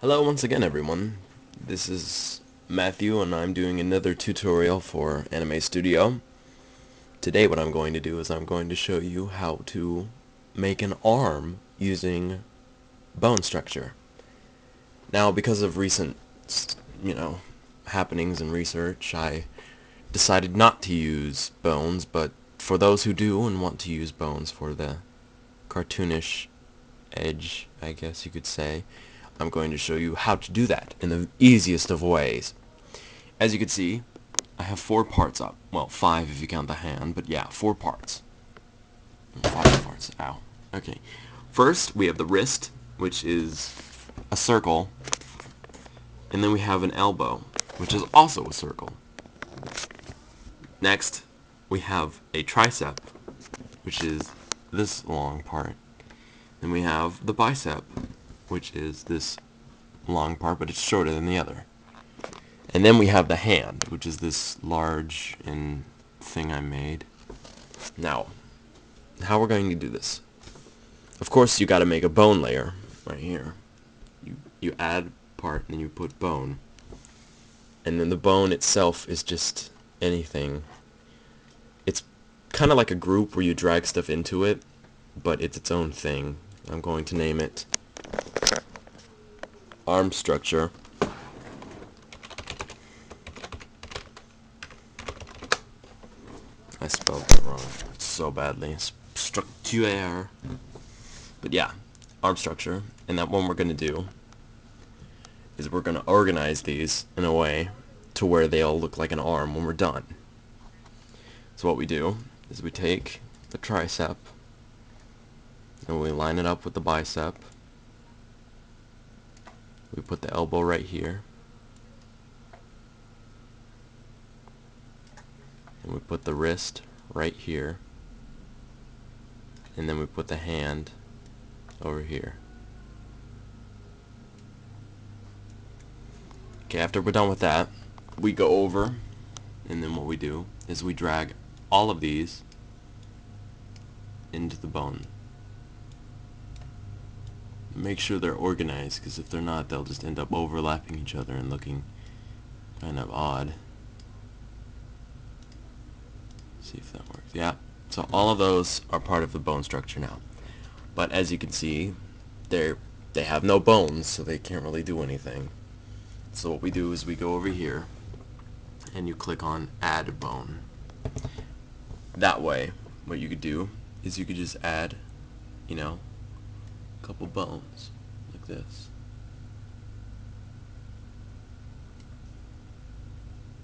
Hello once again everyone, this is Matthew and I'm doing another tutorial for Anime Studio. Today what I'm going to do is I'm going to show you how to make an arm using bone structure. Now because of recent, happenings in research, I decided not to use bones, but for those who do and want to use bones for the cartoonish edge, I guess you could say, I'm going to show you how to do that in the easiest of ways. As you can see, I have 4 parts up. Well, 5 if you count the hand, but yeah, 4 parts. 5 parts. Ow. Okay. First, we have the wrist, which is a circle, and then we have an elbow, which is also a circle. Next, we have a tricep, which is this long part. Then we have the bicep, which is this long part, but it's shorter than the other. And then we have the hand, which is this large thing I made. Now, how we're going to do this. Of course, you got to make a bone layer right here. You add part, and then you put bone. And then the bone itself is just anything. It's kind of like a group where you drag stuff into it, but it's its own thing. I'm going to name it arm structure. I spelled that wrong so badly. Structure. But yeah, arm structure. And that one we're going to do is we're going to organize these in a way to where they all look like an arm when we're done. So what we do is we take the tricep and we line it up with the bicep. We put the elbow right here. And we put the wrist right here. And then we put the hand over here. Okay, after we're done with that, we go over, and then what we do is we drag all of these into the bone. Make sure they're organized, because if they're not, they'll just end up overlapping each other and looking kind of odd. See if that works. Yeah. So all of those are part of the bone structure now. But as you can see, they have no bones, so they can't really do anything. So what we do is we go over here and you click on add bone. That way, what you could do is you could just add, a couple bones like this.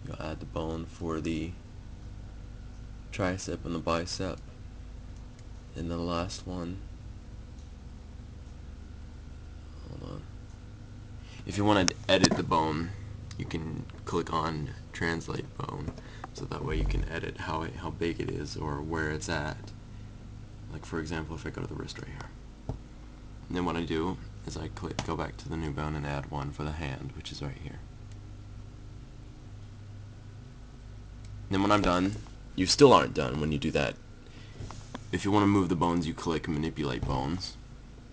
You'll add the bone for the tricep and the bicep, and the last one, hold on. If you want to edit the bone, you can click on translate bone, so that way you can edit how big it is or where it's at. Like for example, if I go to the wrist right here, and then what I do is I go back to the new bone and add one for the hand, which is right here. And then when I'm done, you still aren't done when you do that. If you want to move the bones, you click manipulate bones,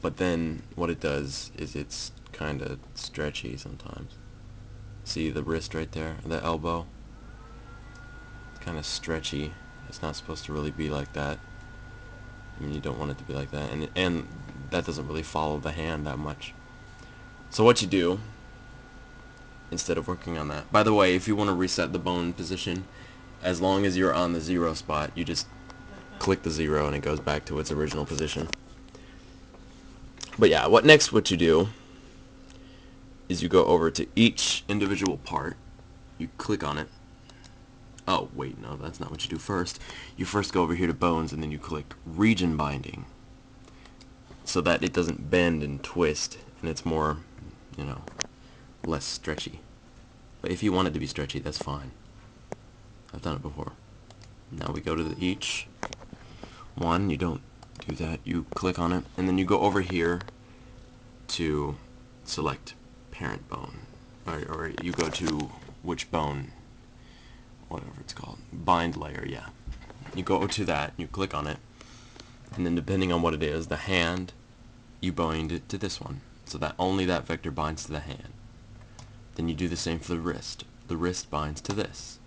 but then what it does is it's kind of stretchy sometimes. See the wrist right there, the elbow? It's kind of stretchy. It's not supposed to really be like that. I mean, you don't want it to be like that, and that doesn't really follow the hand that much. So what you do, instead of working on that, by the way, if you want to reset the bone position, as long as you're on the 0 spot, you just click the 0 and it goes back to its original position. But yeah, what you do is you go over to each individual part, you click on it. Oh wait, no, that's not what you do first. You first go over here to bones and then you click region binding, so that it doesn't bend and twist and it's more, less stretchy. But if you want it to be stretchy, that's fine. I've done it before. Now we go to each one. You don't do that. You click on it, and then you go over here to select parent bone, or you go to which bone, whatever it's called, bind layer. Yeah. You go to that. You click on it, and then depending on what it is, the hand, you bind it to this one. so that only that vector binds to the hand. Then you do the same for the wrist. The wrist binds to this,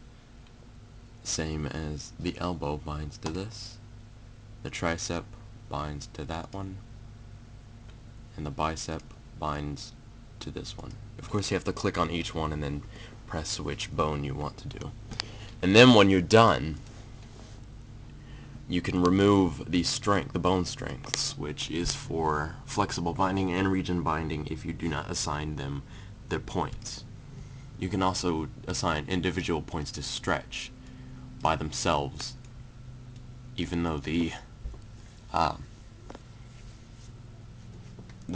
same as the elbow binds to this. The tricep binds to that one, and the bicep binds to this one. Of course, you have to click on each one and then press which bone you want to do. And then when you're done, you can remove the bone strengths, which is for flexible binding and region binding if you do not assign them their points. You can also assign individual points to stretch by themselves, even though the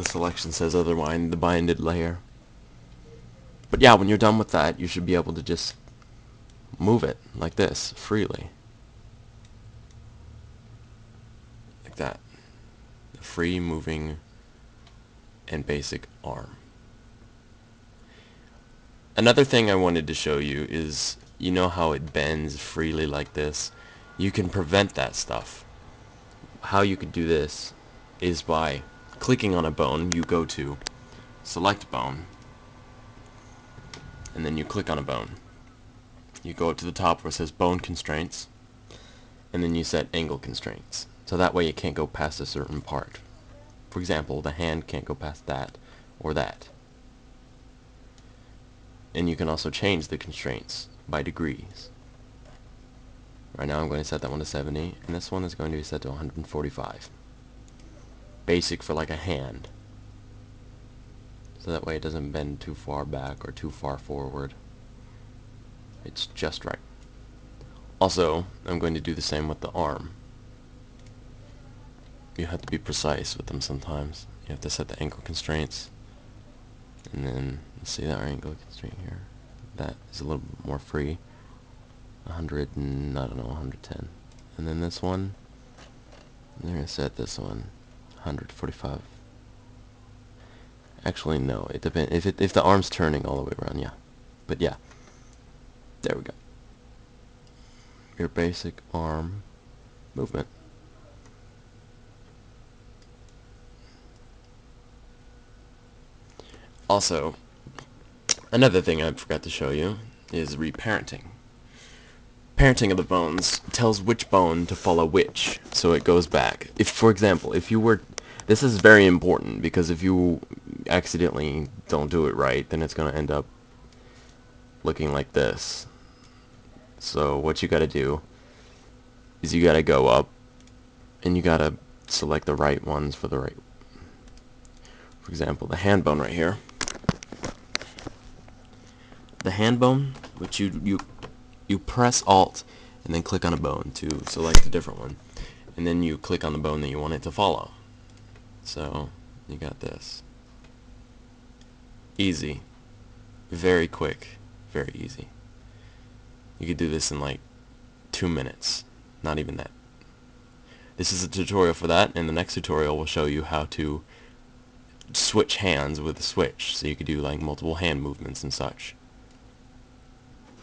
selection says otherwise, the binded layer. But yeah, when you're done with that, you should be able to just move it like this, freely. Like that. The free moving and basic arm. Another thing I wanted to show you is, you know how it bends freely like this? You can prevent that stuff. How you could do this is by clicking on a bone. You go to select bone, and then you click on a bone. You go up to the top where it says bone constraints, and then you set angle constraints. So that way it can't go past a certain part. For example, the hand can't go past that or that. And you can also change the constraints by degrees. Right now I'm going to set that one to 70, and this one is going to be set to 145. Basic for like a hand. So that way it doesn't bend too far back or too far forward. It's just right. Also, I'm going to do the same with the arm. You have to be precise with them sometimes. You have to set the angle constraints. And then, let's see that angle constraint here. That is a little bit more free. 100 and, I don't know, 110. And then this one, I'm going to set this one 145. Actually, no, it depends. If the arm's turning all the way around, yeah. But yeah, there we go. Your basic arm movement. Also, another thing I forgot to show you is reparenting. Parenting of the bones tells which bone to follow which, so it goes back. If, for example, if you were... This is very important, because if you accidentally don't do it right, then it's going to end up looking like this. So what you got to do is you got to go up, and you got to select the right ones for the right... For example, the hand bone right here. The hand bone, which you press Alt and then click on a bone to select a different one, and then you click on the bone that you want it to follow. So you got this. Easy. Very quick. Very easy. You could do this in like 2 minutes. Not even that. This is a tutorial for that, and the next tutorial will show you how to switch hands with a switch, so you could do like multiple hand movements and such.